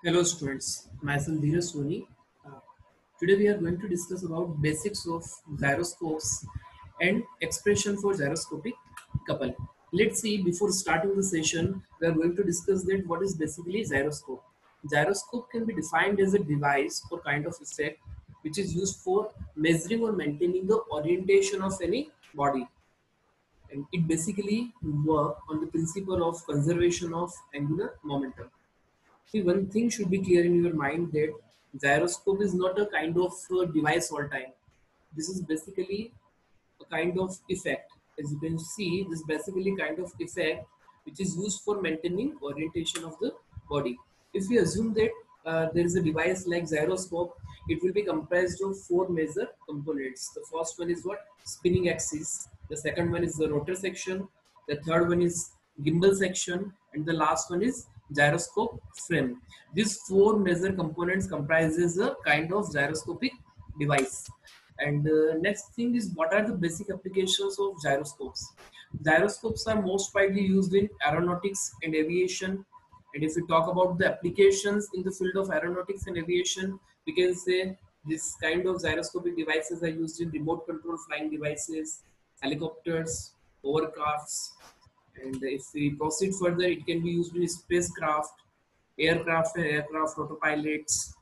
Hello students, myself Dheeraj Soni. Uh, Today we are going to discuss about basics of gyroscopes and expression for gyroscopic couple. Let's see, before starting the session, we are going to discuss that what is basically gyroscope. Gyroscope can be defined as a device or kind of effect which is used for measuring or maintaining the orientation of any body, and it basically work on the principle of conservation of angular momentum. See, one thing should be clear in your mind that gyroscope is not a kind of device all time. This is basically a kind of effect. As you can see, this is basically kind of effect which is used for maintaining orientation of the body. If we assume that there is a device like gyroscope, it will be comprised of four major components. The first one is what? Spinning axis. The second one is the rotor section. The third one is gimbal section, and the last one is gyroscope frame. These four major components comprises a kind of gyroscopic device. And next thing is, what are the basic applications of gyroscopes? Gyroscopes are most widely used in aeronautics and aviation. And if we talk about the applications in the field of aeronautics and aviation, we can say this kind of gyroscopic devices are used in remote control flying devices, helicopters, hovercrafts. And if we proceed further, it can be used in spacecraft, aircraft and aircraft autopilots.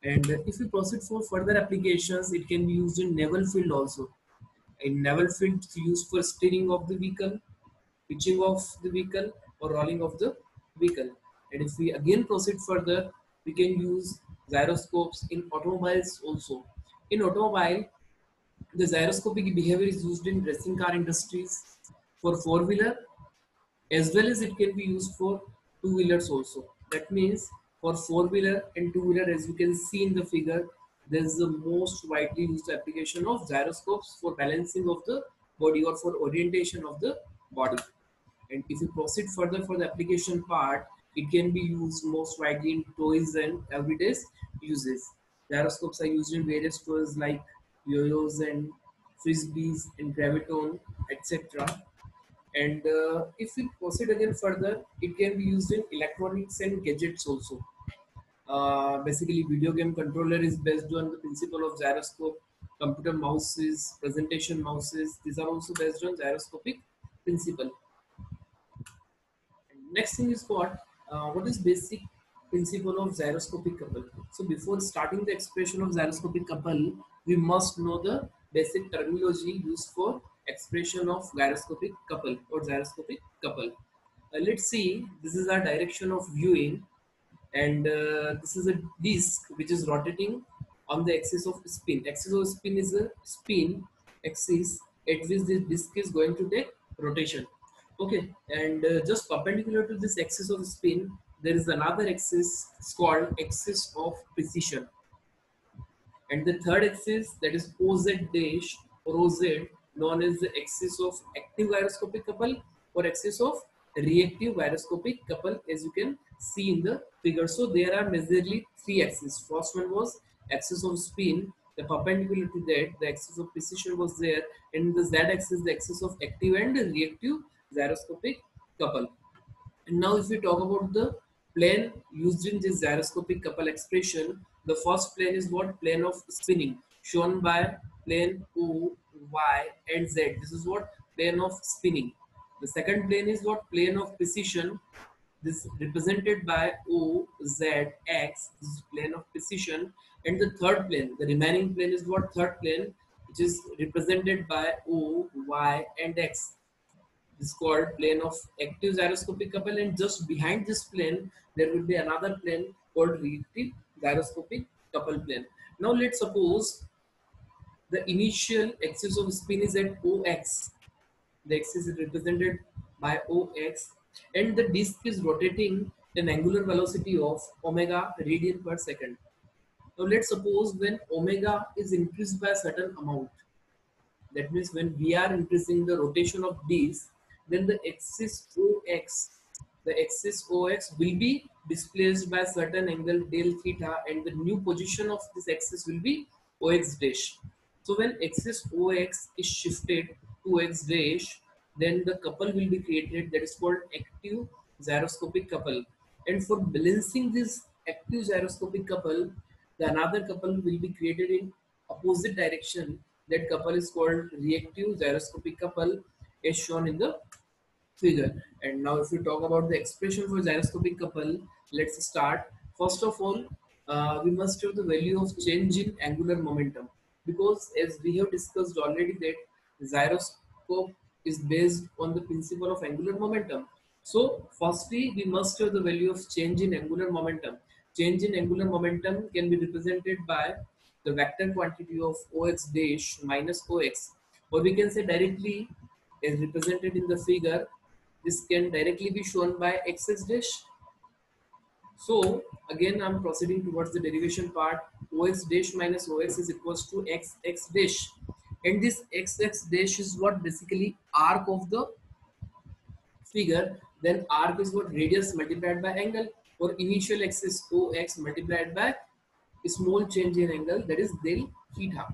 And if we proceed for further applications, it can be used in naval field also. In naval field, it's used for steering of the vehicle, pitching of the vehicle, or rolling of the vehicle. And if we again proceed further, we can use gyroscopes in automobiles also. In automobile, the gyroscopic behavior is used in racing car industries for four-wheeler, as well as it can be used for two-wheelers also. That means for four-wheeler and two-wheeler, as you can see in the figure, there is the most widely used application of gyroscopes for balancing of the body or for orientation of the body. And if we proceed further for the application part, it can be used most widely in toys and everyday uses. Gyroscopes are used in various toys like yo-yos and frisbees and graviton, etc. And if we proceed again further, it can be used in electronics and gadgets also. Basically, video game controller is based on the principle of gyroscope. Computer mouses, presentation mouses, these are also based on gyroscopic principle. Next thing is what is basic principle of gyroscopic couple. So before starting the expression of gyroscopic couple, we must know the basic terminology used for expression of gyroscopic couple or gyroscopic couple. Let's see, this is our direction of viewing, and this is a disc which is rotating on the axis of spin. Axis of spin is a spin axis at which this disc is going to take rotation. Okay, and just perpendicular to this axis of spin, there is another axis called axis of precision, and the third axis, that is OZ dash or OZ, known as the axis of active gyroscopic couple or axis of reactive gyroscopic couple, as you can see in the figure. So there are majorly three axes. First one was axis of spin, the perpendicular to that the axis of precision was there, and the Z axis, the axis of active and reactive gyroscopic couple. And now, if we talk about the plane used in this gyroscopic couple expression, the first plane is what? Plane of spinning, shown by plane O, Y, and Z. This is what? Plane of spinning. The second plane is what? Plane of precision. This represented by O, Z, X. This is plane of precision. And the third plane, the remaining plane is what? Third plane, which is represented by O, Y, and X is called plane of active gyroscopic couple, and just behind this plane there will be another plane called reactive gyroscopic couple plane. Now let's suppose the initial axis of spin is at OX. The axis is represented by OX, and the disk is rotating at an angular velocity of omega radian per second. Now let's suppose when omega is increased by a certain amount, that means when we are increasing the rotation of these, then the axis OX will be displaced by a certain angle del theta, and the new position of this axis will be OX dash. So when axis OX is shifted to X dash, then the couple will be created, that is called active gyroscopic couple. And for balancing this active gyroscopic couple, the another couple will be created in opposite direction. That couple is called reactive gyroscopic couple, as shown in the figure. And now if we talk about the expression for gyroscopic couple, let's start. First of all, we must have the value of change in angular momentum, because as we have discussed already that gyroscope is based on the principle of angular momentum. So firstly, we must have the value of change in angular momentum. Change in angular momentum can be represented by the vector quantity of OX dash minus OX, or we can say directly as represented in the figure, this can directly be shown by xx dash. So again, I'm proceeding towards the derivation part. Ox dash minus ox is equals to xx dash, and this xx dash is what basically arc of the figure. Then arc is what radius multiplied by angle, or initial axis ox multiplied by small change in angle, that is del theta.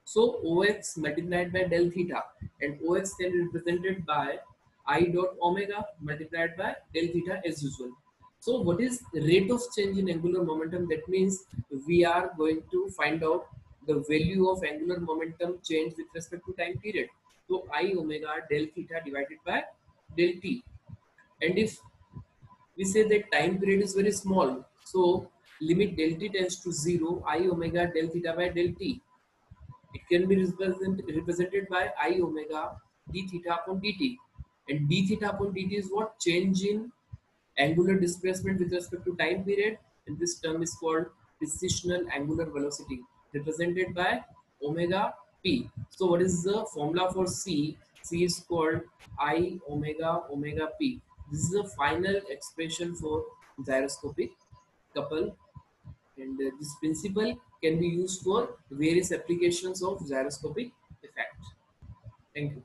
So ox multiplied by del theta, and ox can be represented by I dot omega multiplied by del theta as usual. So what is rate of change in angular momentum? That means we are going to find out the value of angular momentum change with respect to time period. So I omega del theta divided by del t. And if we say that time period is very small, so limit del t tends to 0, I omega del theta by del t. It can be represented by I omega d theta upon dt. And d theta upon dt is what? Change in angular displacement with respect to time period, and this term is called precessional angular velocity, represented by omega p. So what is the formula for c? C is called I omega omega p. This is the final expression for gyroscopic couple, and this principle can be used for various applications of gyroscopic effect. Thank you.